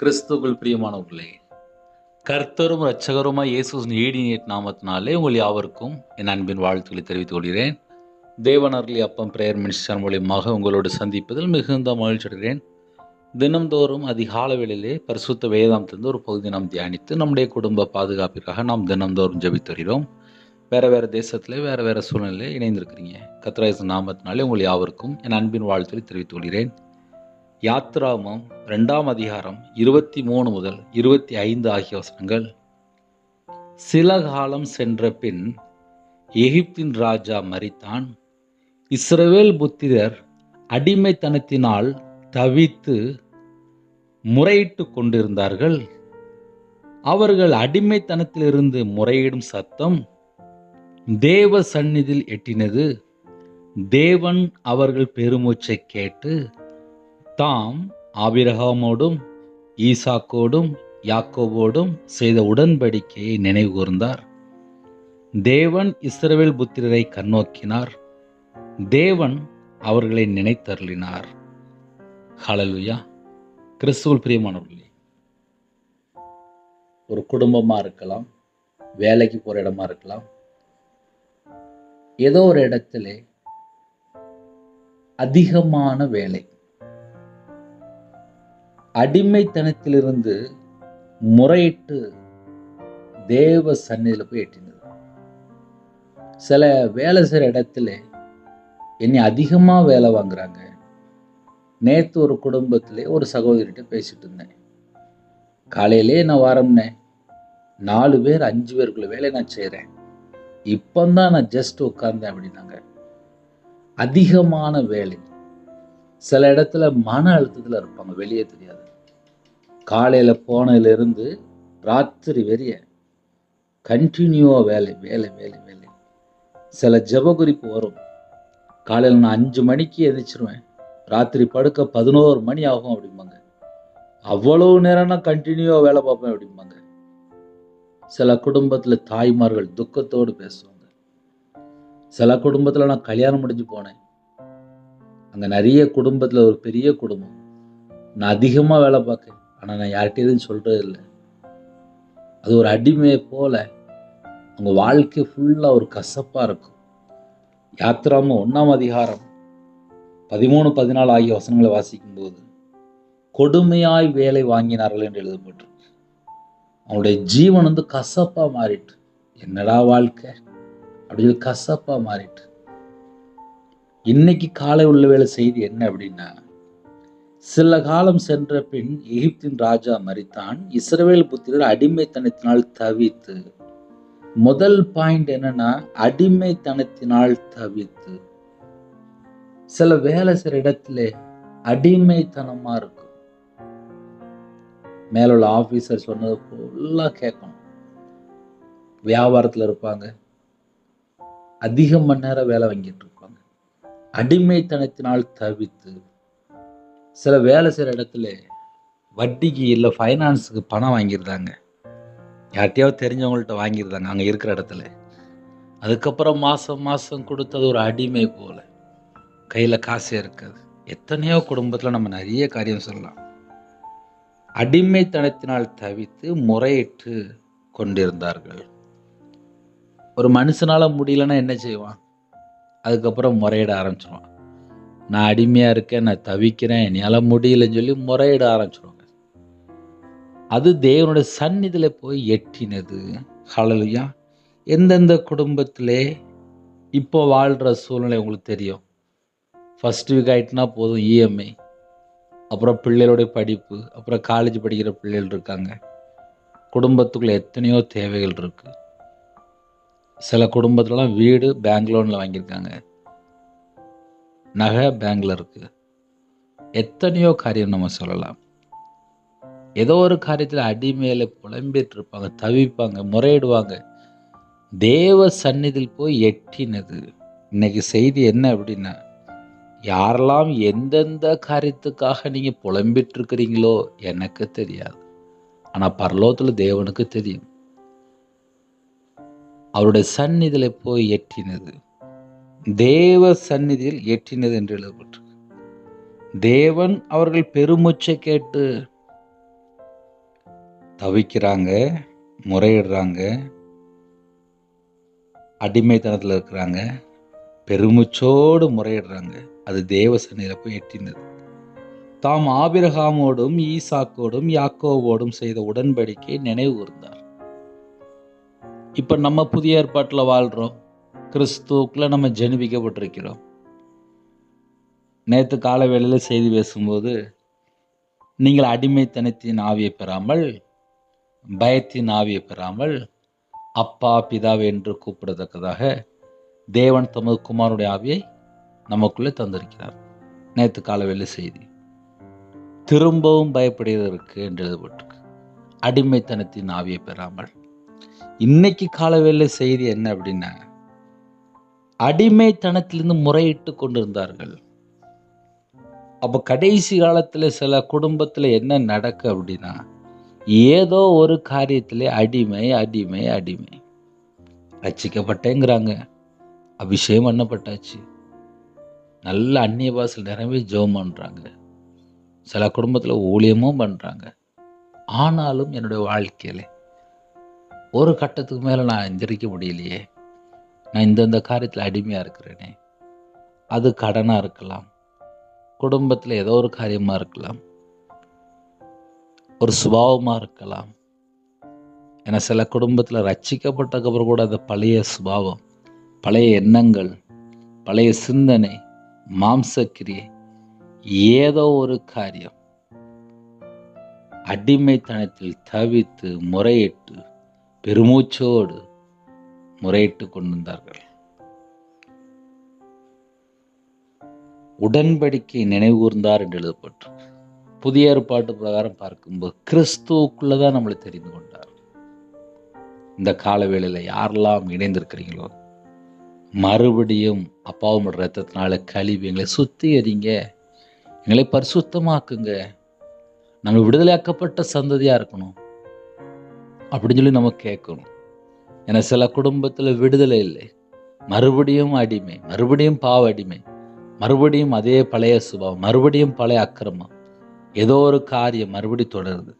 கிறிஸ்துவுக்குள் பிரியமானவர்களே, கர்த்தரும் இரட்சகருமாய் இயேசுவின் ஈடியேட் நாமத்தினாலே உங்கள் யாவருக்கும் என் அன்பின் வாழ்த்துக்களை தெரிவித்துக் கொள்கிறேன். தேவன் அருளிய அப்பம் பிரேயர் மினிஸ்டர் மூலியமாக உங்களோடு சந்திப்பதில் மிகுந்த மகிழ்ச்சி அடைகிறேன். தினம்தோறும் அதிகால வேளையிலே பரிசுத்த வேதாந்தத்திலிருந்து ஒரு பகுதி நாம் தியானித்து நம்முடைய குடும்ப பாதுகாப்பிற்காக நாம் தினம்தோறும் ஜெபித்து வருகிறோம். வேறு தேசத்தில் வேறு சூழ்நிலையில் இணைந்திருக்கிறீங்க. கர்த்தர் நாமத்தினாலே உங்கள் யாவருக்கும் என் அன்பின் வாழ்த்துக்களை தெரிவித்துக் கொள்கிறேன். யாத்ராகமம் 2ஆம் அதிகாரம் 23 முதல் 25 ஆகிய வசனங்கள். சில காலம் சென்ற பின் எகிப்தின் ராஜா மரித்தான். இஸ்ரவேல் புத்திரர் அடிமைத்தனத்தினால் தவித்து முறையிட்டு கொண்டிருந்தார்கள். அவர்கள் அடிமைத்தனத்திலிருந்து முறையிடும் சத்தம் தேவ சந்நிதியில் எட்டினது. தேவன் அவர்கள் பெருமூச்சை கேட்டு தாம் ஆபிரகாமோடும் ஈசாக்கோடும் யாக்கோபோடும் செய்த உடன்படிக்கையை நினைவு கூர்ந்தார். தேவன் இஸ்ரவேல் புத்திரரை கண்ணோக்கினார். தேவன் அவர்களை நினைத்தருளினார். ஹல்லேலூயா. கிறிஸ்துவுக்குள் பிரியமானவர்களே, ஒரு குடும்பமாக இருக்கலாம், வேலைக்கு போகிற இடமா இருக்கலாம், ஏதோ ஒரு இடத்துல அதிகமான வேலை, அடிமைத்தனத்திலிருந்து முறையிட்டு தேவ சந்நிதியில் போய் எட்டினது. சில வேலை செய்கிற இடத்துல என்னை அதிகமாக வேலை வாங்குறாங்க. நேற்று ஒரு குடும்பத்திலே ஒரு சகோதரிகிட்ட பேசிட்டு இருந்தேன். காலையிலே நான் வரம்னே 4 பேர் 5 பேருக்குள்ள வேலை நான் செய்கிறேன். இப்போந்தான் நான் ஜஸ்ட் உட்கார்ந்தேன் அப்படின்னாங்க. அதிகமான வேலை. சில இடத்துல மன அழுத்தத்தில் இருப்பாங்க, வெளியே தெரியாது. காலையில் போனதிலிருந்து ராத்திரி வரைய கண்டினியூவாக வேலை வேலை வேலை வேலை. சில ஜெப குறிப்பு வரும். காலையில் நான் 5 மணிக்கு எந்திரிச்சிருவேன், ராத்திரி படுக்க 11 மணி ஆகும் அப்படிம்பாங்க. அவ்வளவு நேரம் நான் கண்டினியூவாக வேலை பார்ப்பேன் அப்படிம்பாங்க. சில குடும்பத்தில் தாய்மார்கள் துக்கத்தோடு பேசுவாங்க. சில குடும்பத்தில் நான் கல்யாணம் முடிஞ்சு போனேன். அங்கே நிறைய குடும்பத்தில் ஒரு பெரிய குடும்பம், நான் அதிகமாக வேலை பார்க்க, ஆனால் நான் யார்கிட்ட எதுவும் சொல்கிறது இல்லை. அது ஒரு அடிமையை போல அவங்க வாழ்க்கை ஃபுல்லாக ஒரு கசப்பாக இருக்கும். யாத்ராகமம் 1ஆம் அதிகாரம் 13, 14 ஆகிய வசனங்களை வாசிக்கும்போது கொடுமையாய் வேலை வாங்கினார்கள் என்று எழுதப்பட்டிருக்கு. அவனுடைய ஜீவன் கசப்பாக மாறிட்டு, என்னடா வாழ்க்கை அப்படின்னு கசப்பாக மாறிட்டு. இன்னைக்கு காலை உள்ள வேலை செய்தி என்ன அப்படின்னா, சில காலம் சென்ற பின் எகிப்தின் ராஜா மரித்தான். இஸ்ரவேல் புத்திரர் அடிமைத்தனத்தினால் தவித்து. முதல் பாயிண்ட் என்னன்னா, அடிமைத்தனத்தினால் தவித்து. சில வேலை செய்கிற இடத்துல அடிமைத்தனமா இருக்கும். மேலுள்ள ஆபீசர் சொன்னது ஃபுல்லா கேட்கணும். வியாபாரத்தில் இருப்பாங்க, அதிக மணி நேரம் வேலை வாங்கிட்டு இருப்பாங்க. அடிமைத்தனத்தினால் தவித்து. சில வேலை செய்கிற இடத்துல வட்டிக்கு இல்லை ஃபைனான்ஸுக்கு பணம் வாங்கியிருந்தாங்க. யார்கிட்டையாவது தெரிஞ்சவங்கள்ட்ட வாங்கியிருந்தாங்க அங்கே இருக்கிற இடத்துல. அதுக்கப்புறம் மாதம் கொடுத்தது ஒரு அடிமை போல், கையில் காசே இருக்காது. எத்தனையோ குடும்பத்தில் நம்ம நிறைய காரியம் சொல்லலாம். அடிமைத்தனத்தினால் தவித்து முறையிட்டு கொண்டிருந்தார்கள். ஒரு மனுஷனால் முடியலன்னா என்ன செய்வான்? அதுக்கப்புறம் முறையிட ஆரம்பிச்சிடுவான். நான் அடிமையாக இருக்கேன், நான் தவிக்கிறேன், என்னால் முடியலன்னு சொல்லி முறையிட ஆரம்பிச்சிடுவாங்க. அது தேவனுடைய சந்நிதியில் போய் எட்டினது. ஹல்லேலூயா. எந்தெந்த குடும்பத்திலே இப்போ வாழ்கிற சூழ்நிலை உங்களுக்கு தெரியும். ஃபர்ஸ்ட் வீக் ஆகிட்டுனா போதும் இஎம்ஐ, அப்புறம் பிள்ளைகளுடைய படிப்பு, அப்புறம் காலேஜ் படிக்கிற பிள்ளைகள் இருக்காங்க. குடும்பத்துக்குள்ளே எத்தனையோ தேவைகள் இருக்குது. சில குடும்பத்துலலாம் வீடு பேங்க் லோனில் வாங்கியிருக்காங்க, நகை பேங்கில் இருக்குது. எத்தனையோ காரியம் நம்ம சொல்லலாம். ஏதோ ஒரு காரியத்தில் அடிமையில புலம்பிட்டு இருப்பாங்க, தவிப்பாங்க, முறையிடுவாங்க. தேவ சந்நிதியில் போய் எட்டினது. இன்னைக்கு செய்தி என்ன அப்படின்னா, யாரெல்லாம் எந்தெந்த காரியத்துக்காக நீங்கள் புலம்பிட்டு இருக்கிறீங்களோ எனக்கு தெரியாது, ஆனால் பரலோகத்தில் தேவனுக்கு தெரியும். அவருடைய சந்நிதியில் போய் எட்டினது. தேவ சந்நிதியில் எட்டினது என்று எழுதப்பட்டிருக்கு. தேவன் அவர்கள் பெருமூச்சை கேட்டு தவிக்கிறாங்க, முறையிடுறாங்க, அடிமைத்தனத்தில் இருக்கிறாங்க, பெருமூச்சோடு முறையிடுறாங்க. அது தேவ சந்நிதியில் போய் எட்டினது. தாம் ஆபிரகாமோடும் ஈசாக்கோடும் யாக்கோவோடும் செய்த உடன்படிக்கை நினைவு கூர்ந்தார். இப்ப நம்ம புதிய ஏற்பாட்டில் வாழ்றோம். கிறிஸ்துவுக்குள்ள நம்ம ஜெனிபிக்கப்பட்டிருக்கிறோம். நேற்று கால வேளையில் செய்தி பேசும்போது, நீங்கள் அடிமைத்தனத்தின் ஆவியை பெறாமல், பயத்தின் ஆவியை பெறாமல், அப்பா பிதாவே என்று கூப்பிடத்தக்கதாக தேவன் தமது குமாரனுடைய ஆவியை நமக்குள்ளே தந்திருக்கிறார். நேற்று கால வேளையில் செய்தி. திரும்பவும் பயப்படுவதற்கு என்று எழுதப்பட்டிருக்கு. அடிமைத்தனத்தின் ஆவியை பெறாமல். இன்னைக்கு காலவேளை செய்தி என்ன அப்படின்னா, அடிமைத்தனத்திலிருந்து முறையிட்டு கொண்டிருந்தார்கள். அப்போ கடைசி காலத்தில் சில குடும்பத்தில் என்ன நடக்கு அப்படின்னா, ஏதோ ஒரு காரியத்திலே அடிமை அடிமை அடிமை. ரட்சிக்கப்பட்டேங்கிறாங்க, அபிஷேகம் பண்ணப்பட்டாச்சு, நல்ல அந்நிய பாஷையில் நிறைய ஜெபம் பண்ணுறாங்க, சில குடும்பத்தில் ஊழியமும் பண்ணுறாங்க. ஆனாலும் என்னுடைய வாழ்க்கையில் ஒரு கட்டத்துக்கு மேலே நான் எந்திரிக்க முடியலையே, நான் இந்தந்த காரியத்தில் அடிமையாக இருக்கிறேனே. அது கடனாக இருக்கலாம், குடும்பத்தில் ஏதோ ஒரு காரியமாக இருக்கலாம், ஒரு சுபாவமாக இருக்கலாம். ஏன்னா சில குடும்பத்தில் ரட்சிக்கப்பட்டதுக்கப்புறம் கூட அந்த பழைய சுபாவம், பழைய எண்ணங்கள், பழைய சிந்தனை, மாம்சக்கிரியை, ஏதோ ஒரு காரியம் அடிமைத்தனத்தில் தவித்து முறையிட்டு பெருமூச்சோடு முறையிட்டு கொண்டிருந்தார்கள். உடன்படிக்கை நினைவு கூர்ந்தார் என்று எழுதப்பட்டு, புதிய ஏற்பாட்டு பிரகாரம் பார்க்கும்போது கிறிஸ்துவுக்குள்ளதான் நம்மளை தெரிந்து கொண்டார். இந்த கால வேளையில் யாரெல்லாம் இணைந்திருக்கிறீங்களோ, மறுபடியும் அப்பாவும் ரத்தத்தினால கழுவி எங்களை சுத்திகரிங்க, எங்களை பரிசுத்தமாக்குங்க, நாங்கள் விடுதலையாக்கப்பட்ட சந்ததியாக இருக்கணும் அப்படின்னு சொல்லி நம்ம கேட்கணும். ஏன்னா சில குடும்பத்தில் விடுதலை இல்லை, மறுபடியும் அடிமை, மறுபடியும் பாவ அடிமை, மறுபடியும் அதே பழைய சுபாவம், மறுபடியும் பழைய அக்கிரமம், ஏதோ ஒரு காரியம் மறுபடியும் தொடருது.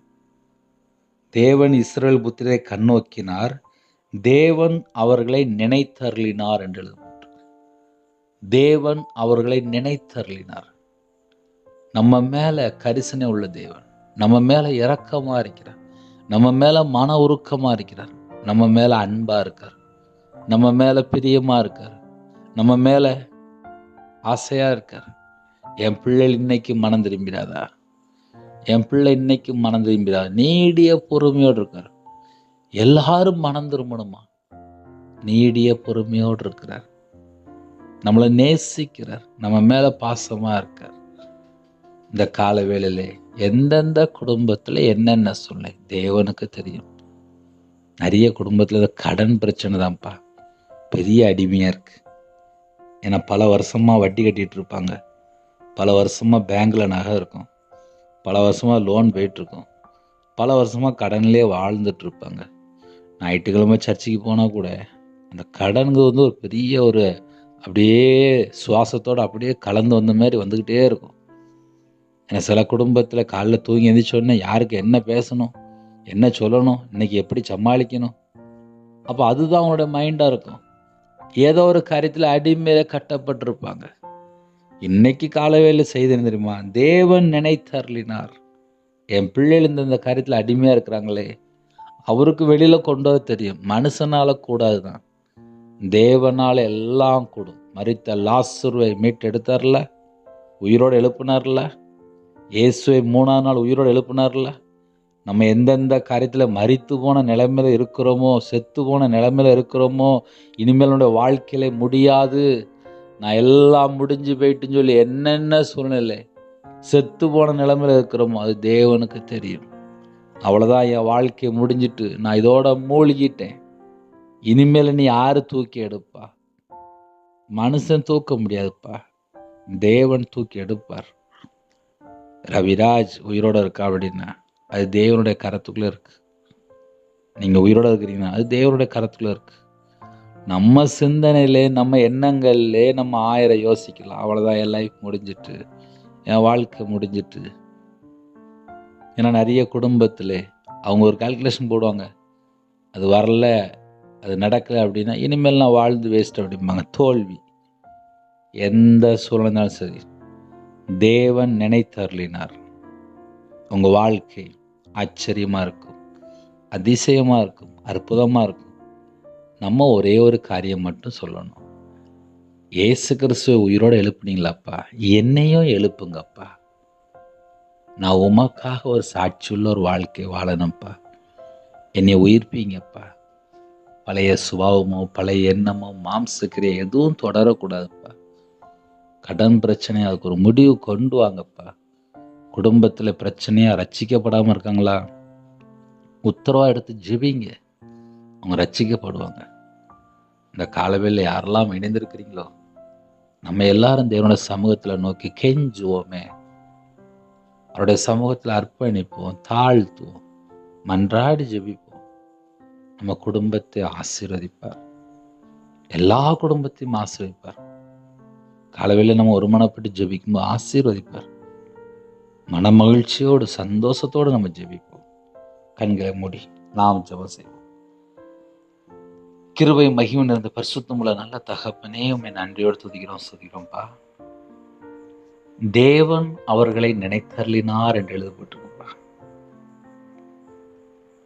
தேவன் இஸ்ரவேல் புத்திரரை கண்ணோக்கினார், தேவன் அவர்களை நினைத்தருளினார் என்று எழுதப்பட்டு, தேவன் அவர்களை நினைத்தருளினார். நம்ம மேல கரிசனை உள்ள தேவன், நம்ம மேல இரக்கமா இருக்கிறார், நம்ம மேல மன உருக்கமா இருக்கிறார், நம்ம மேல அன்பா இருக்கார், நம்ம மேல பிரியமா இருக்கார், நம்ம மேல ஆசையா இருக்கார். என் பிள்ளை இன்னைக்கு மனம் திரும்பிடாதா, என் பிள்ளை இன்னைக்கு மனம் திரும்பிடாதா, நீடிய பொறுமையோடு இருக்கார். எல்லாரும் மனம் திரும்பணுமா, நீடிய பொறுமையோடு இருக்கிறார், நம்மளை நேசிக்கிறார், நம்ம மேல பாசமா இருக்கார். இந்த கால வேளையில எந்தெந்த குடும்பத்துல என்னென்ன சொல்ல தேவனுக்கு தெரியும். நிறைய குடும்பத்துல கடன் பிரச்சனை தான்ப்பா பெரிய அடிமையா இருக்கு. ஏன்னா பல வருஷமா வட்டி கட்டிட்டு இருப்பாங்க, பல வருஷமா பேங்க்ல நகை இருக்கும், பல வருஷமா லோன் போயிட்டு இருக்கும், பல வருஷமா கடன்லேயே வாழ்ந்துட்டு இருப்பாங்க. ஞாயிற்றுக்கிழமை சர்ச்சுக்கு போனா கூட அந்த கடனுக்கு ஒரு பெரிய ஒரு அப்படியே சுவாசத்தோடு அப்படியே கலந்து வந்த மாதிரி வந்துக்கிட்டே இருக்கும். ஏன்னா சில குடும்பத்தில் காலைல தூங்கி எழுந்திரிச்சோடனே யாருக்கு என்ன பேசணும், என்ன சொல்லணும், இன்னைக்கு எப்படி சமாளிக்கணும், அப்போ அதுதான் அவங்களோட மைண்டாக இருக்கும். ஏதோ ஒரு காரியத்தில் அடிமையில கட்டப்பட்டிருப்பாங்க. இன்னைக்கு காலவேளையில் செய்து தெரியுமா, தேவன் நினைத்தருளினார். என் பிள்ளைகள் இந்த காரியத்தில் அடிமையாக இருக்கிறாங்களே, அவருக்கு வெளியில் கொண்டு வர தெரியும். மனுஷனால கூடாது தான், தேவனால் எல்லாம் கூடும். மரித்த லாசருவை மீட்டெடுத்தார்ல, உயிரோடு எழுப்பினார்ல, இயேசுவை 3ஆம் நாள் உயிரோடு எழுப்பினார்ல. நம்ம எந்தெந்த காரியத்தில் மரித்து போன நிலைமையில இருக்கிறோமோ, செத்து போன நிலைமையில இருக்கிறோமோ, இனிமேல் என்னுடைய வாழ்க்கையில முடியாது, நான் எல்லாம் முடிஞ்சு போயிட்டுன்னு சொல்லி என்னென்ன சூழ்நிலை செத்து போன நிலைமையில இருக்கிறோமோ அது தேவனுக்கு தெரியும். அவ்வளோதான், என் வாழ்க்கையை முடிஞ்சிட்டு நான் இதோட மூழ்கிட்டேன், இனிமேல் நீ யாரு தூக்கி எடுப்பா, மனுஷன் தூக்க முடியாதுப்பா, தேவன் தூக்கி எடுப்பார். ரவிராஜ் உயிரோடு இருக்கா அப்படின்னா அது தேவனுடைய கரத்துக்குள்ளே இருக்கு. நீங்கள் உயிரோடு இருக்கிறீங்கன்னா அது தேவனுடைய கரத்துக்குள்ளே இருக்கு. நம்ம சிந்தனையிலே, நம்ம எண்ணங்கள்லே நம்ம 1000 யோசிக்கலாம், அவ்வளோதான் என் லைஃப் முடிஞ்சிட்டு, என் வாழ்க்கை முடிஞ்சிட்டு. ஏன்னா நிறைய குடும்பத்தில் அவங்க ஒரு கால்குலேஷன் போடுவாங்க. அது வரல, அது நடக்கலை அப்படின்னா இனிமேல் நான் வாழ்ந்து வேஸ்ட் அப்படிம்பாங்க. தோல்வி எந்த சூழ்நிலைனாலும் சரி, தேவன் நினைத்தருளினார் உங்கள் வாழ்க்கை ஆச்சரியமாக இருக்கும், அதிசயமாக இருக்கும், அற்புதமாக இருக்கும். நம்ம ஒரே ஒரு காரியம் மட்டும் சொல்லணும். இயேசு கிறிஸ்துவை உயிரோடு எழுப்புனீங்களாப்பா, என்னையும் எழுப்புங்கப்பா. நான் உமக்காக ஒரு சாட்சியுள்ள ஒரு வாழ்க்கை வாழணும்ப்பா. என்னை உயிர்ப்பீங்கப்பா. பழைய சுபாவமோ பழைய எண்ணமோ மாம்சக்கிரியை எதுவும் தொடரக்கூடாதுப்பா. கடன் பிரச்சனை, அதுக்கு ஒரு முடிவு கொண்டு வாங்கப்பா. குடும்பத்தில் பிரச்சனையாக ரட்சிக்கப்படாமல் இருக்காங்களா, உத்தரவாக எடுத்து ஜெபிங்க, அவங்க ரட்சிக்கப்படுவாங்க. இந்த காலவேளையில் யாரெல்லாம் இணைந்திருக்கிறீங்களோ, நம்ம எல்லாரும் தேவனுடைய சமூகத்தில் நோக்கி கெஞ்சுவோமே, அவருடைய சமூகத்தில் அர்ப்பணிப்போம், தாழ்த்துவோம், மன்றாடி ஜெபிப்போம். நம்ம குடும்பத்தை ஆசீர்வதிப்பார், எல்லா குடும்பத்தையும் ஆசீர்வதிப்பார். காலவேளையில் நம்ம ஒருமனப்பட்டு ஜெபிக்கும்போது ஆசீர்வதிப்பார். மன மகிழ்ச்சியோடு சந்தோஷத்தோடு நம்ம ஜெபிப்போம். கண்களை மூடி நாம் ஜெபம் செய்வோம். கிருபை மகிமை நிறைந்த பரிசுத்தமுள்ள நல்ல தகப்பனே, உம்மை நன்றியோடு துதிக்கிறோம்ப்பா. தேவன் அவர்களை நினைத்தருளினார் என்று எழுதப்பட்டிருக்குப்பா.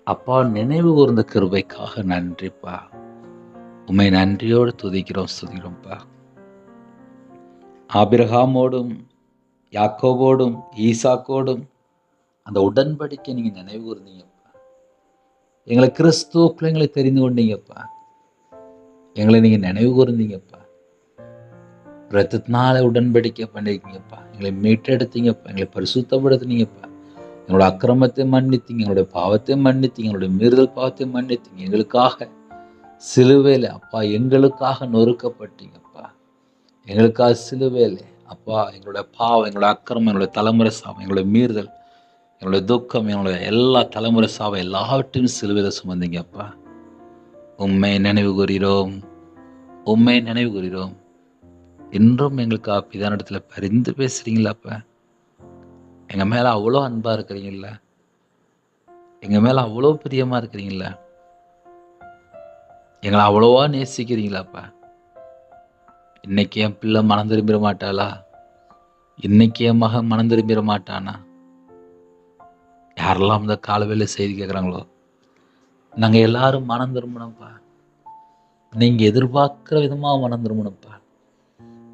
அப்பா, நினைவு கூர்ந்த கிருபைக்காக நன்றிப்பா. உம்மை நன்றியோடு துதிக்கிறோம்ப்பா. ஆபிரகாமோடும் யாக்கோபோடும் ஈசாக்கோடும் அந்த உடன்படிக்கை நீங்க நினைவு கூர்ந்தீங்கப்பா. எங்களை கிறிஸ்துவுக்குள்ள எங்களை தெரிந்து கொண்டீங்கப்பா. எங்களை நீங்க நினைவு கூர்ந்தீங்கப்பா. இரத்தத்தினால உடன்படிக்கை பண்ணிருக்கீங்கப்பா. எங்களை மீட்டெடுத்தீங்கப்பா. எங்களை பரிசுத்தப்படுத்தினீங்கப்பா. எங்களோட அக்கிரமத்தை மன்னித்தீங்க, எங்களுடைய பாவத்தை மன்னித்தீங்க, எங்களுடைய மீறுதல் பாவத்தை மன்னித்தீங்க. எங்களுக்காக சிலுவையில அப்பா, எங்களுக்காக நொறுக்கப்பட்டீங்கப்பா. எங்களுக்காக சிலுவையில அப்பா, எங்களுடைய பாவம், எங்களுடைய அக்கிரமம், எங்களுடைய தலைமுறை சாபம், எங்களுடைய மீறுதல், எங்களுடைய துக்கம், எங்களுடைய எல்லா தலைமுறை சாபம் எல்லாவற்றையும் சிலுவையில சுமந்தீங்கப்பா. உம்மை நினைவு கூறுகிறோம், உம்மை நினைவு கூறுகிறோம். இன்றும் எங்களுக்கு பிதானிடத்துல பரிந்து பேசுறீங்களாப்பா. எங்க மேல அவ்வளோ அன்பா இருக்கிறீங்கள, எங்க மேல அவ்வளோ பிரியமா இருக்கிறீங்கள, எங்களை அவ்வளோவா நேசிக்கிறீங்களாப்பா. இன்னைக்கு என் பிள்ளை மனம் திரும்பிட மாட்டாளா, இன்னைக்கு என் மகன் மனம் திரும்பிட மாட்டானா, யாரெல்லாம் இந்த காலவேளை செய்தி கேட்குறாங்களோ, நாங்க எல்லாரும் மனம் திரும்பணும்ப்பா. நீங்க எதிர்பார்க்கிற விதமா மனம் திரும்பணும்ப்பா.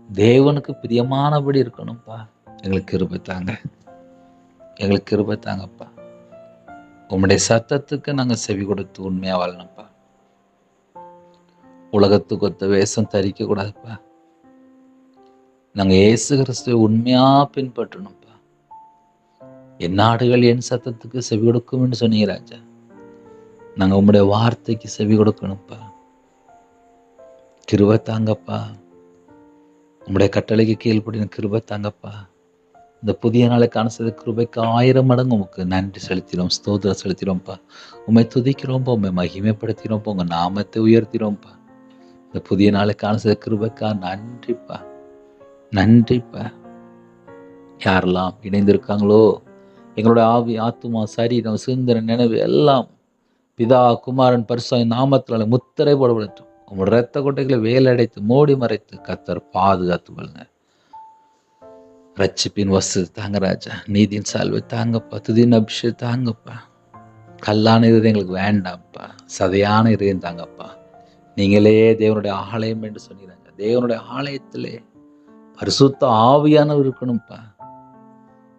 தேவனுக்கு பிரியமானபடி இருக்கணும்ப்பா. எங்களுக்கு கிருபை தாங்க, எங்களுக்கு கிருபை தாங்கப்பா. உம்முடைய சத்தத்துக்கு நாங்க செவி கொடுத்து உண்மையா வாழணும்ப்பா. உலகத்துக்கு ஒத்த வேஷம் தரிக்க கூடாதுப்பா. நாங்க இயேசு கிறிஸ்துவை உண்மையா பின்பற்றணும்ப்பா. என் நாடுகள் என் சத்தத்துக்கு செவி கொடுக்கும் என்று சொன்னீங்க ராஜா. நாங்க உம்முடைய வார்த்தைக்கு செவி கொடுக்கணும்ப்பா. கிருபை தாங்கப்பா. உம்முடைய கட்டளைக்கு கீழ்ப்படின கிருபை தாங்கப்பா. இந்த புதிய நாளைக்கான செய்த கிருபைக்கு 1000 மடங்கு உமக்கு நன்றி செலுத்தினோம், ஸ்தோத்திரம் செலுத்தினோம்ப்பா. உம்மை துதிக்கிறோம்ப்பா, உம்மை மகிமைப்படுத்தினோம்ப்பா, உங்க நாமத்தை உயர்த்தினோம்ப்பா. இந்த புதிய நாளைக்கான செய்த கிருபைக்கா நன்றிப்பா, நன்றிப்பா. யாரெல்லாம் இணைந்திருக்காங்களோ, எங்களோட ஆவி, ஆத்துமா, சரீரம், சிந்தனை, நினைவு எல்லாம் பிதா குமாரன் பரிசுத்த நாமத்தினால முத்திரை போடப்படட்டும். உங்களோட இரத்த கொட்டைகளை வேலடைத்து மூடி மறைத்து கர்த்தர் பாதுகாத்து கொள்ளுங்க. ரட்சிப்பின் வசு தாங்க ராஜா, நீதியின் சால்வை தாங்கப்பா, துதியின் அபிஷேகம் தாங்கப்பா. கல்லான இருதயம் எங்களுக்கு வேண்டாம்ப்பா, சதையான இருதயம் தாங்கப்பா. நீங்களே தேவனுடைய ஆலயம் என்று சொன்னீங்க. தேவனுடைய ஆலயத்திலே பரிசுத்த ஆவியானவர் இருக்கணும்ப்பா.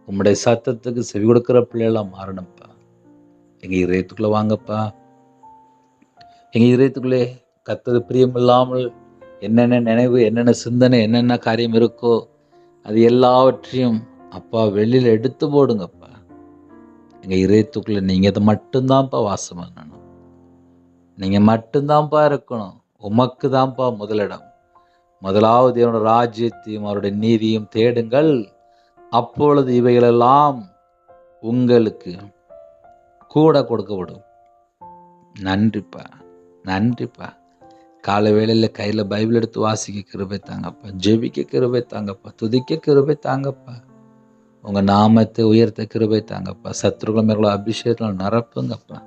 உம்முடைய சத்தத்துக்கு செவி கொடுக்கிற பிள்ளைகளாம் மாறணும்ப்பா. எங்க இதயத்துக்குள்ள வாங்கப்பா. எங்க இதயத்துக்குள்ளே கர்த்தர் பிரியமில்லாமல் என்னென்ன நினைவு, என்னென்ன சிந்தனை, என்னென்ன காரியம் இருக்கோ அது எல்லாவற்றையும் அப்பா வெளியில எடுத்து போடுங்கப்பா. எங்க இதயத்துக்குள்ள நீங்க அதை மட்டும்தான்ப்பா வாசம் பண்ணணும். நீங்க மட்டும்தான்ப்பா இருக்கணும். உமக்கு தான்ப்பா முதலிடம். முதலாவது தேவனுடைய ராஜ்யத்தையும் அவருடைய நீதியும் தேடுங்கள், அப்பொழுது இவைகளெல்லாம் உங்களுக்கு கூட கொடுக்கப்படும். நன்றிப்பா, நன்றிப்பா. காலை வேளையில் கையில் பைபிள் எடுத்து வாசிக்க கிருபை தாங்கப்பா, ஜெபிக்க கிருபை தாங்கப்பா, துதிக்க கிருபை தாங்கப்பா. உங்கள் நாமத்தை உயர்த்த கிருபை தாங்கப்பா. சத்துருக்கள் மேலே அபிஷேகத்தில் நிரப்புங்கப்பா.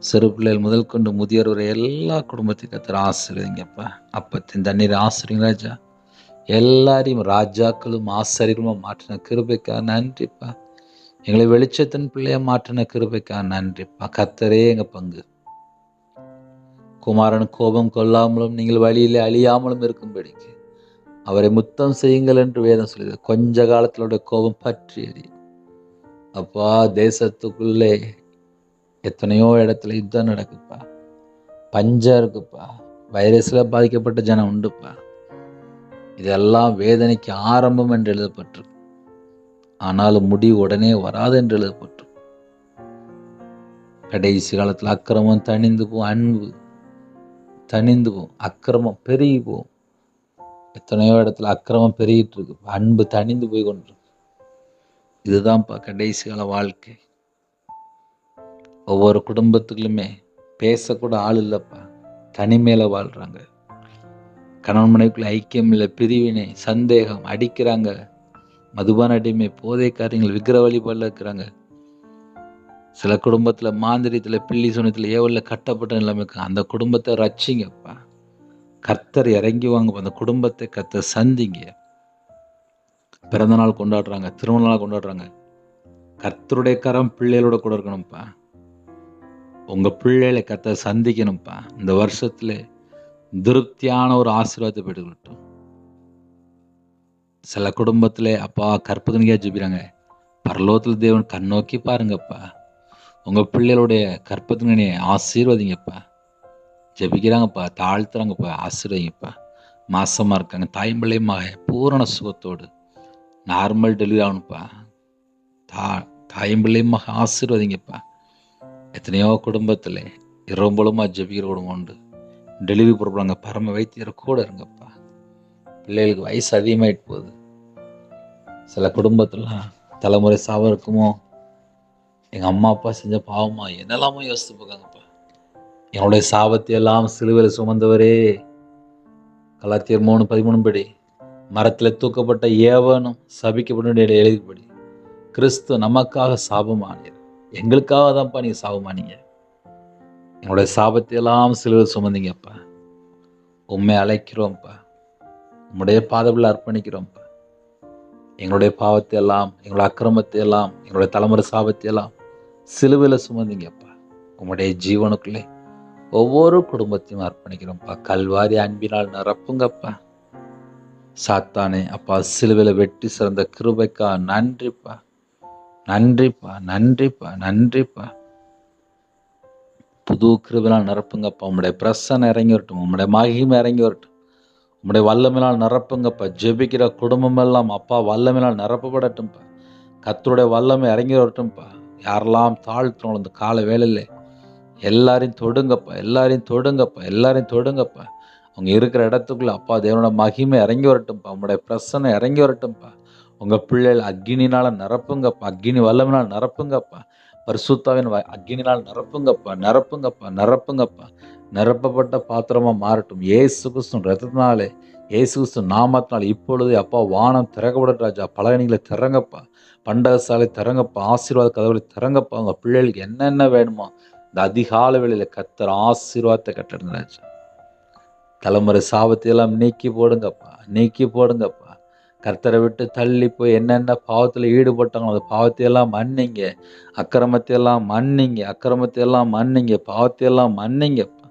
சிறு பிள்ளைகள் முதல் கொண்டு முதியோர் வரை எல்லா குடும்பத்தையும் கர்த்தர் ஆசீர்வதிங்கப்பா. அப்பத்தின் தண்ணீர் ஆசீர்வதிங்க ராஜா. எல்லாரையும் ராஜாக்களும் ஆசாரியர்களும் மாற்றின கிருபைக்காக நன்றிப்பா. எங்களை வெளிச்சத்தின் பிள்ளைய மாற்றின கிருபைக்காக நன்றிப்பா. கர்த்தரே எங்கள் பங்கு. குமாரன் கோபம் கொள்ளாமலும் நீங்கள் வழியிலே அழியாமலும் இருக்கும்படிக்கு அவரை முத்தம் செய்யுங்கள் என்று வேதம் சொல்லுது. கொஞ்ச காலத்திலோட கோபம் பற்றி எரியும். அப்பா, தேசத்துக்குள்ளே எத்தனையோ இடத்துல யுத்தம் நடக்குப்பா, பஞ்சம் இருக்குப்பா, வைரஸில் பாதிக்கப்பட்ட ஜனம் உண்டுப்பா. இதெல்லாம் வேதனைக்கு ஆரம்பம் என்று எழுதப்பட்டிருக்கு. ஆனாலும் முடிவு உடனே வராது என்று எழுதப்பட்டிருக்கு. கடைசி காலத்தில் அக்கிரமம் தணிந்து போகும், அன்பு தணிந்து போகும், அக்கிரமம் பெருகி போகும். எத்தனையோ இடத்துல அக்கிரமம் பெருகிட்டு இருக்கு, அன்பு தணிந்து போய் கொண்டிருக்கு. இதுதான்ப்பா கடைசி கால வாழ்க்கை. ஒவ்வொரு குடும்பத்துக்குள்ளுமே பேசக்கூட ஆள் இல்லைப்பா, தனிமையில வாழ்றாங்க. கணவன் மனைவிக்குள்ள ஐக்கியம் இல்லை, பிரிவினை, சந்தேகம், அடிக்கிறாங்க, மதுபான அடிமை, போதை காரியங்கள், விக்கிர வழிபாடில் இருக்கிறாங்க. சில குடும்பத்தில் மாந்திரியத்தில், பில்லி சுனத்தில், ஏவலில் கட்டப்பட்ட நிலைமை இருக்கு. அந்த குடும்பத்தை ரட்சிங்கப்பா. கர்த்தர் இறங்கி வாங்க, அந்த குடும்பத்தை கர்த்தர் சந்திங்க. பிறந்த நாள் கொண்டாடுறாங்க, திருமண நாள் கொண்டாடுறாங்க. கர்த்தருடைய கரம் பிள்ளைகளோட கூட இருக்கணும்ப்பா. உங்க பிள்ளைகளை கர்த்தர் சந்திக்கணும்ப்பா. இந்த வருஷத்துல திருப்தியான ஒரு ஆசீர்வாதத்தை பெற்றுக்கட்டும். சில குடும்பத்துல அப்பா கற்பகனிக்கா ஜெபிக்கிறாங்க. பரலோகத்தில் தேவன் கண்ணோக்கி பாருங்கப்பா. உங்க பிள்ளைகளுடைய கற்பகனியை ஆசீர்வதிங்கப்பா. ஜெபிக்கிறாங்கப்பா, தாழ்த்துறாங்கப்பா, ஆசீர்வதிங்கப்பா. மாசமா இருக்காங்க, தாய்ம்பிள்ளையுமாக பூரண சுகத்தோடு நார்மல் டெலிவரி ஆகணும்ப்பா. தாய்ம்பிள்ளையுமாக ஆசீர்வதிங்கப்பா. எத்தனையோ குடும்பத்தில் இரவும்பலமா ஜெபிக்கிற குடும்பம் உண்டு. டெலிவரி போடுறாங்க, பரம வைத்தியர் கூட இருங்கப்பா. பிள்ளைகளுக்கு வயசு அதிகமாயிட்டு போகுது. சில குடும்பத்துலாம் தலைமுறை சாபம் இருக்குமோ, எங்கள் அம்மா அப்பா செஞ்ச பாவமா என்னெல்லாமோ யோசித்து போக்காங்கப்பா. என்னுடைய சாபத்தை எல்லாம் சிலுவையில் சுமந்தவரே, கலாத்தியர் 3:13 படி மரத்தில் தூக்கப்பட்ட ஏவனும் சபிக்கப்பட்ட எழுதிப்படி கிறிஸ்து நமக்காக சாபமானீர். எங்களுக்காக தான்ப்பா நீங்கள் சாபமானீங்க. என்னுடைய சாபத்தை எல்லாம் சிலுவையில் சுமந்தீங்கப்பா. உண்மை அழைக்கிறோம்ப்பா, உம்முடைய பாதத்தில் அர்ப்பணிக்கிறோம்ப்பா. எங்களுடைய பாவத்தை எல்லாம், எங்களுடைய அக்கிரமத்தை எல்லாம், எங்களுடைய தலைமுறை சாபத்தை எல்லாம் சிலுவையில் சுமந்தீங்கப்பா. உம்முடைய ஜீவனுக்குள்ளே ஒவ்வொரு குடும்பத்தையும் அர்ப்பணிக்கிறோம்ப்பா. கல்வாரி அன்பினால் நிரப்புங்கப்பா. சாத்தானே அப்பா, சிலுவையில் வெட்டி சிறந்த கிருபைக்கா நன்றிப்பா, நன்றிப்பா, நன்றிப்பா, நன்றிப்பா. புது கிருபையினால் நிரப்புங்கப்பா. உம்முடைய பிரசன்னம் இறங்கி வரட்டும், உம்முடைய மகிமை இறங்கி வரட்டும், உம்முடைய வல்லமையினால் நிரப்புங்கப்பா. ஜெபிக்கிற குடும்பம் எல்லாம் அப்பா வல்லமையினால் நிரப்பப்படட்டும்ப்பா. கர்த்தருடைய வல்லமை இறங்கி வரட்டும்ப்பா. யாரெல்லாம் தாழ்த்துறோம் இந்த கால வேளையில எல்லாரையும் தொடுங்கப்பா, எல்லாரையும் தொடுங்கப்பா, எல்லாரையும் தொடுங்கப்பா. அவங்க இருக்கிற இடத்துக்குள்ள அப்பா தேவனோட மகிமை இறங்கி வரட்டும்ப்பா. உங்களுடைய பிரசன்னம் இறங்கி வரட்டும்ப்பா. உங்கள் பிள்ளைகள் அக்கினினால் நிரப்புங்கப்பா, அக்கினி வல்லமையினால் நிரப்புங்கப்பா, பரிசுத்தாவின் அக்கினினால் நிரப்புங்கப்பா, நிரப்புங்கப்பா, நிரப்புங்கப்பா. நிரப்பப்பட்ட பாத்திரமா மாறட்டும். இயேசு கிறிஸ்து ரத்தத்தினாலே, இயேசு கிறிஸ்து நாமத்தினால் இப்பொழுது அப்பா வானம் திறக்கப்படட்டும் ராஜா. பலகணிகளை திறங்கப்பா, பண்டகசாலை திறங்கப்பா, ஆசீர்வாத கதவுகளை திறங்கப்பா. உங்கள் பிள்ளைகளுக்கு என்னென்ன வேணுமோ இந்த அதிகால வேளையில கர்த்தர் ஆசீர்வாதத்தை கட்டடுங்க ராஜா. தலைமுறை சாபத்தை எல்லாம் நீக்கி போடுங்கப்பா, நீக்கி போடுங்கப்பா. கர்த்தரை விட்டு தள்ளி போய் என்னென்ன பாவத்தில் ஈடுபட்டாங்களோ அந்த பாவத்தை எல்லாம் மன்னிங்க, அக்கிரமத்தை எல்லாம் மன்னிங்க, அக்கிரமத்தை எல்லாம் மன்னிங்க, பாவத்தை எல்லாம் மன்னிங்கப்பா.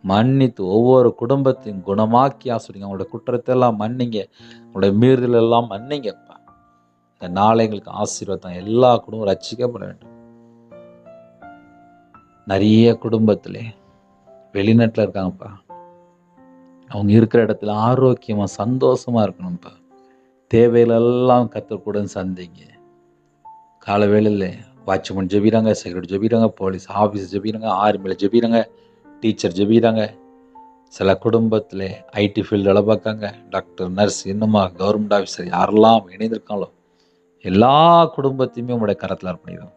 மன்னித்து ஒவ்வொரு குடும்பத்தையும் குணமாக்கி ஆசிரியங்க. அவங்களோட குற்றத்தை எல்லாம் மன்னிங்க, அவங்களுடைய மீறுதல் எல்லாம் மன்னிங்கப்பா. இந்த நாளை எங்களுக்கு ஆசீர்வாதம், எல்லா குடும்பம் ரட்சிக்கப்பட வேண்டும். நிறைய குடும்பத்திலே வெளிநாட்டில் இருக்காங்கப்பா. அவங்க இருக்கிற இடத்துல ஆரோக்கியமா சந்தோஷமா இருக்கணும்ப்பா. தேவைகளெல்லாம் கர்த்தர் கூட சந்திங்க. கால வேளையில் வாட்ச்மேன் ஜெபிக்கிறாங்க, செக்யூரிட்டி ஜெபிக்கிறாங்க, போலீஸ் ஆஃபீஸ் ஜெபிக்கிறாங்க, ஆர்மியில் ஜெபிக்கிறாங்க, டீச்சர் ஜெபிக்கிறாங்க. சில குடும்பத்தில் ஐடி ஃபீல்டு வேலை பார்க்காங்க, டாக்டர், நர்ஸ், இன்னுமா கவர்மெண்ட் ஆஃபீஸர் யாரெல்லாம் இணைந்திருக்காங்களோ எல்லா குடும்பத்தையுமே உங்களுடைய கரத்தில் அர்ப்பணிக்கிறோம்.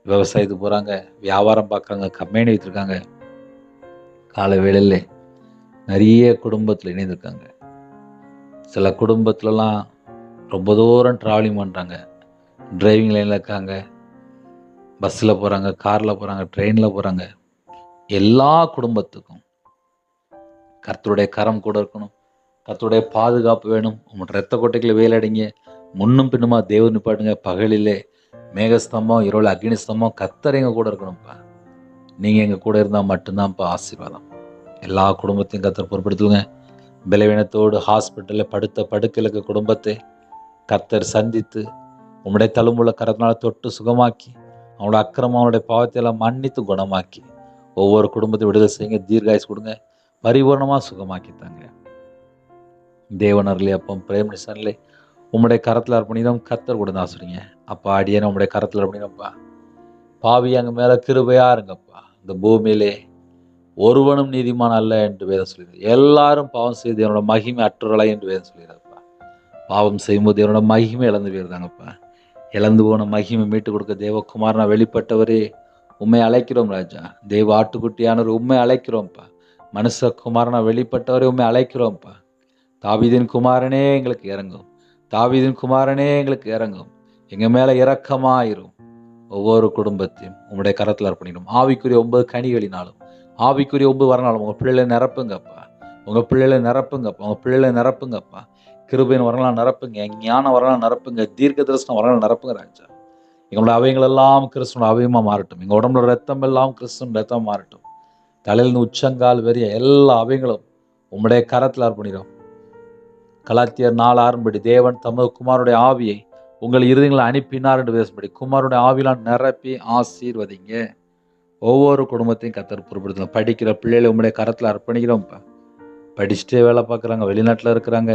விவசாயத்துக்கு போகிறாங்க, வியாபாரம் பார்க்குறாங்க, கம்பெனி வைத்திருக்காங்க. கால வேளையில் நிறைய குடும்பத்தில் இணைந்திருக்காங்க. சில குடும்பத்துலலாம் ரொம்ப தூரம் ட்ராவலிங் பண்ணுறாங்க, டிரைவிங் லைனில் இருக்காங்க, பஸ்ஸில் போகிறாங்க, காரில் போகிறாங்க, ட்ரெயினில் போகிறாங்க. எல்லா குடும்பத்துக்கும் கர்த்தருடைய கரம் கூட இருக்கணும். கர்த்தருடைய பாதுகாப்பு வேணும். உங்களோட இரத்த கோட்டைகளை வேலடிங்க. முன்னும் பின்னுமா தேவன் நிப்பாட்டுங்க. பகலிலே மேகஸ்தம்பம், இரவு அக்னி ஸ்தம்பம், கர்த்தர் எங்க கூட இருக்கணும்ப்பா. நீங்கள் எங்கள் கூட இருந்தால் மட்டும்தான்ப்பா ஆசீர்வாதம். எல்லா குடும்பத்தையும் கர்த்தர் பொறுப்படுத்துங்க. பலவீனத்தோடு ஹாஸ்பிட்டலில் படுத்த படுக்கையில் இருக்க குடும்பத்தை கர்த்தர் சந்தித்து உம்முடைய தழும்புள்ள கரத்தினால் தொட்டு சுகமாக்கி அவனோட அக்கிரமம் அவனுடைய பாவத்தை எல்லாம் மன்னித்து குணமாக்கி ஒவ்வொரு குடும்பத்தை விடுதலை செய்யுங்க. தீர்காயுசு கொடுங்க. பரிபூர்ணமாக சுகமாக்கித்தாங்க. தேவனர்லே அப்பம் பிரேமனிசன்லே உம்முடைய கரத்தில் அர்ப்பணிதம் கர்த்தர் கூட தான் சொல்றீங்க. அப்பா அடியேன உம்முடைய கரத்தில் அர்ப்பணிதம்ப்பா. பாவி அங்கே மேலே கிருபையா இருங்கப்பா. இந்த பூமியிலே ஒருவனும் நீதிமான் அல்ல என்று வேதம் சொல்கிறது. எல்லாரும் பாவம் செய்து என்னோட மகிமை அற்றுறலை என்று வேதம் சொல்கிறாப்பா. பாவம் செய்யும்போது என்னோட மகிமை இழந்து போயிருந்தாங்கப்பா. இழந்து போன மகிமை மீட்டு கொடுக்க தேவகுமாரனா வெளிப்பட்டவரே உண்மை அழைக்கிறோம் ராஜா. தெய்வ ஆட்டுக்குட்டியானவர் உண்மை அழைக்கிறோம்ப்பா. மனுஷகுமாரனா வெளிப்பட்டவரே உண்மை அழைக்கிறோம்ப்பா. தாவீதின் குமாரனே எங்களுக்கு இறங்கும். தாவீதின் குமாரனே எங்களுக்கு இறங்கும். எங்கள் மேலே இரக்கமாயிரும். ஒவ்வொரு குடும்பத்தையும் உங்களுடைய கரத்தில் அர்ப்பணிக்கணும். ஆவிக்குரிய 9 கனிகளினாலும் ஆவிக்குரிய 9 வரனாலும் உங்கள் பிள்ளைகளை நிரப்புங்கப்பா. உங்கள் பிள்ளைகளை நிரப்புங்கப்பா. உங்கள் பிள்ளைகளை நிரப்புங்கப்பா. கிருபையின் வரலாம் நிரப்புங்க. ஞான வரலாம் நிரப்புங்க. தீர்க்க தரிசனம் வரலாம் நிரப்புங்க ராஜா. எங்களோட அவயங்கள் எல்லாம் கிறிஸ்துவோட அவயமாக மாறட்டும். எங்கள் உடம்புல ரத்தம் எல்லாம் கிறிஸ்துவின் ரத்தம் மாறட்டும். தலையிலிருந்து உச்சங்கால் வரிய எல்லா அவயங்களும் உம்முடைய கரத்தில் அர்ப்பணிக்கிறோம். கலாத்தியர் 4:6 தேவன் தமது குமாரனுடைய ஆவியை உங்கள் இருதயங்களை அனுப்பினார் என்று பேசும்படி குமாரனுடைய ஆவிலாம் நிரப்பி ஆசீர்வதிங்க. ஒவ்வொரு குடும்பத்தையும் கர்த்தர் பொறுப்படுத்தலாம். படிக்கிற பிள்ளைகளை உம்முடைய கரத்தில் அர்ப்பணிக்கிறோம்ப்பா. படிச்சுட்டே வேலை பார்க்குறாங்க, வெளிநாட்டில் இருக்கிறாங்க,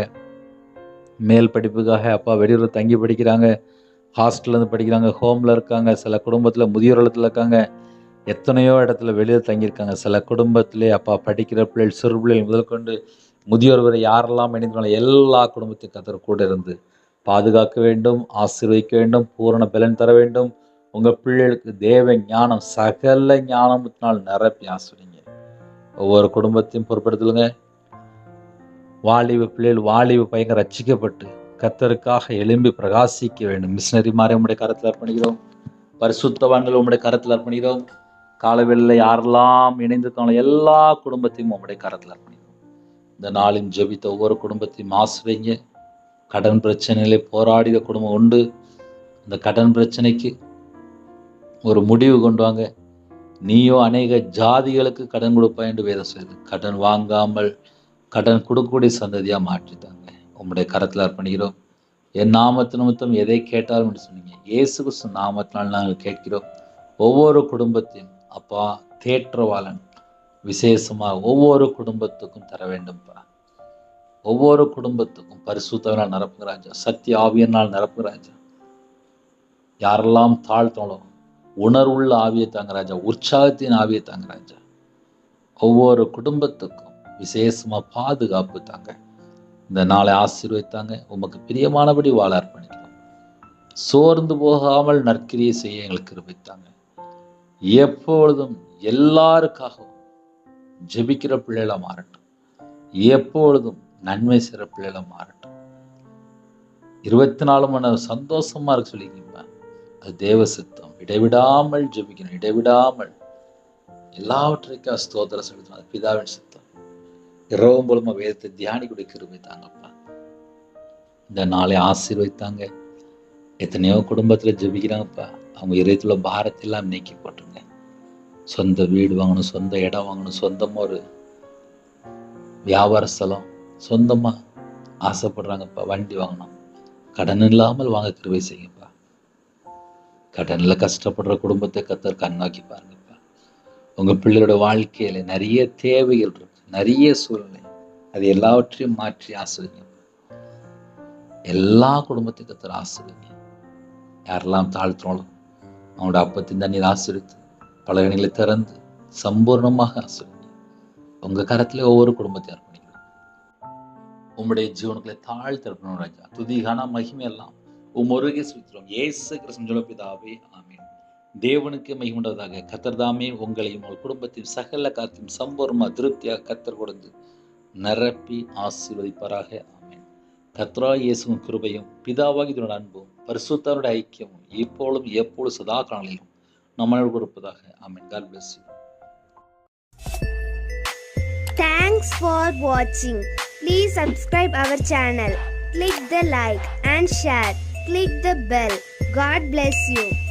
மேல் படிப்புக்காக அப்பா வெளியூரில் தங்கி படிக்கிறாங்க, ஹாஸ்டல்லேருந்து படிக்கிறாங்க, ஹோமில் இருக்காங்க, சில குடும்பத்தில் முதியோர் இல்லத்தில் இருக்காங்க, எத்தனையோ இடத்துல வெளியில் தங்கியிருக்காங்க. சில குடும்பத்திலே அப்பா படிக்கிற பிள்ளைகள், சிறு பிள்ளைகள் முதல் கொண்டு முதியோர் வரை யாரெல்லாம் இணைந்தாலும் எல்லா குடும்பத்தையும் கர்த்தர் கூட இருந்து பாதுகாக்க வேண்டும், ஆசீர்வதிக்க வேண்டும், பூரண பலன் தர வேண்டும். உங்கள் பிள்ளைகளுக்கு தேவ ஞானம் சகல ஞானத்தினால் நிரப்பி ஆசீர்வதிங்க. ஒவ்வொரு குடும்பத்தையும் பொறுப்படுத்துலுங்க. வாலிப பிள்ளைகள் வாலிப பையங்க ரட்சிக்கப்பட்டு கர்த்தருக்காக எழும்பி பிரகாசிக்க வேண்டும். மிஷினரி மாதிரி உங்களுடைய கரத்தில் அர்ப்பணிக்கிறோம். பரிசுத்தவான்கள் உங்களுடைய கரத்தில் அர்ப்பணிக்கிறோம். காலவெளியில் யாரெல்லாம் இணைந்திருக்காங்களோ எல்லா குடும்பத்தையும் உங்களுடைய கரத்தில் அர்ப்பணிக்கிறோம். இந்த நாளின் ஜெபித்த ஒவ்வொரு குடும்பத்தையும் ஆசீர்வதிங்க. கடன் பிரச்சனையிலே போராடிய குடும்பம் உண்டு. இந்த கடன் பிரச்சனைக்கு ஒரு முடிவு கொண்டு வாங்க. நீயோ அநேக ஜாதிகளுக்கு கடன் கொடுப்பாய் என்று வேதம் சொல்லுது. கடன் வாங்காமல் கடன் கொடுக்கக்கூடிய சந்ததியாக மாற்றித்தாங்க. உங்களுடைய கரத்தில் அர்ப்பணிக்கிறோம். என் நாமத்து நிமித்தம் எதை கேட்டாலும் என்று சொன்னீங்க. இயேசு கிறிஸ்து நாமத்தினால் நாங்கள் கேட்கிறோம். ஒவ்வொரு குடும்பத்தையும் அப்பா தேற்றவாளன் விசேஷமாக ஒவ்வொரு குடும்பத்துக்கும் தர வேண்டும்ப்பா. ஒவ்வொரு குடும்பத்துக்கும் பரிசுத்தவனால் நிரப்புங்க ராஜா. சத்திய ஆவியனால் நிரப்புங்க ராஜா. யாரெல்லாம் தாழ்த்தோம் உணர்வுள்ள ஆவியை தாங்க ராஜா. உற்சாகத்தின் ஆவியை தாங்க ராஜா. ஒவ்வொரு குடும்பத்துக்கும் விசேஷமா பாதுகாப்பு தாங்க. இந்த நாளை ஆசீர்வதித்தாங்க. உமக்கு பிரியமானபடி வாழ அர்ப்பணிக்கிறோம். சோர்ந்து போகாமல் நற்கிரியை செய்ய எங்களுக்கு கிருபைத்தாங்க. எப்பொழுதும் எல்லாருக்காகவும் ஜெபிக்கிற பிள்ளைகளா மாறட்டும். எப்பொழுதும் நன்மை செய்கிற பிள்ளைகளா மாறட்டும். 24 மணி நேரம் சந்தோஷமா இருக்கு சொல்லிக்கிங்க. அது தேவ சித்தம். இடைவிடாமல் ஜெபிக்கணும். இடைவிடாமல் எல்லாவற்றைக்கும் ஸ்தோத்திரம் செலுத்தணும். அது பிதாவின் சித்தம். இரவும் மூலமா வேதத்தை தியானிக்கூடிய கிருபை தாங்கப்பா. இந்த நாளை ஆசீர்வதித்தாங்க. எத்தனையோ குடும்பத்தில் ஜெபிக்கிறாங்கப்பா. அவங்க இதயத்துல பாரத்தெல்லாம் நீக்கி போட்டுருங்க. சொந்த வீடு வாங்கணும், சொந்த இடம் வாங்கணும், சொந்தமாக ஒரு வியாபார ஸ்தலம் சொந்தமாக ஆசைப்படுறாங்கப்பா. வண்டி வாங்கணும். கடன் இல்லாமல் வாங்க கிருபை செய்யுங்கப்பா. கடனில் கஷ்டப்படுற குடும்பத்தை கர்த்தர் கண்ணாக்கி பாருங்கப்பா. உங்கள் பிள்ளையோட வாழ்க்கையில் நிறைய தேவைகள் இருக்கு, நிறைய சூழ்நிலை. அது எல்லாவற்றையும் மாற்றி ஆசிரியங்க. எல்லா குடும்பத்தையும் கர்த்தர் ஆசிரியங்க. யாரெல்லாம் தாழ்த்துறோம் அவனோட அப்பத்தின் தண்ணீர் ஆசிரித்து பலகணிகளை திறந்து சம்பூர்ணமாக ஆசிரியங்க. உங்கள் கரத்திலே ஒவ்வொரு குடும்பத்தையும் அர்ப்பணிக்கிறோம். உம்முடைய ஜீவனுக்களை தாழ்த்திருக்கணும் ராஜா. துதிகான மகிமை எல்லாம் ஒருகே செலுத்துகிறோம். இயேசு கிறிஸ்துவின் ஜெப பிதாவே, ஆமென். தேவனுக்கு மகிமையுண்டதாக. கர்த்தர் தாமே உங்களையும் உங்கள் குடும்பத்தையும் சகல காத்தையும் சம்பூர்ணமாக திருப்தியாக கர்த்தர் கொடுத்து நிரப்பி ஆசீர்வதிப்பாராக. ஆமென். கர்த்தராகிய இயேசுவின் கிருபையும் பிதாவாகிய தேவனுடைய அன்பும் பரிசுத்தருடைய ஐக்கியமும் இப்பொழுதும் எப்பொழுதும் சதா காலங்களிலும் நம்மளோடு இருப்பதாக. ஆமென். God bless you. Thanks for watching. Please subscribe our channel. Click the like and share. Click the bell. God bless you.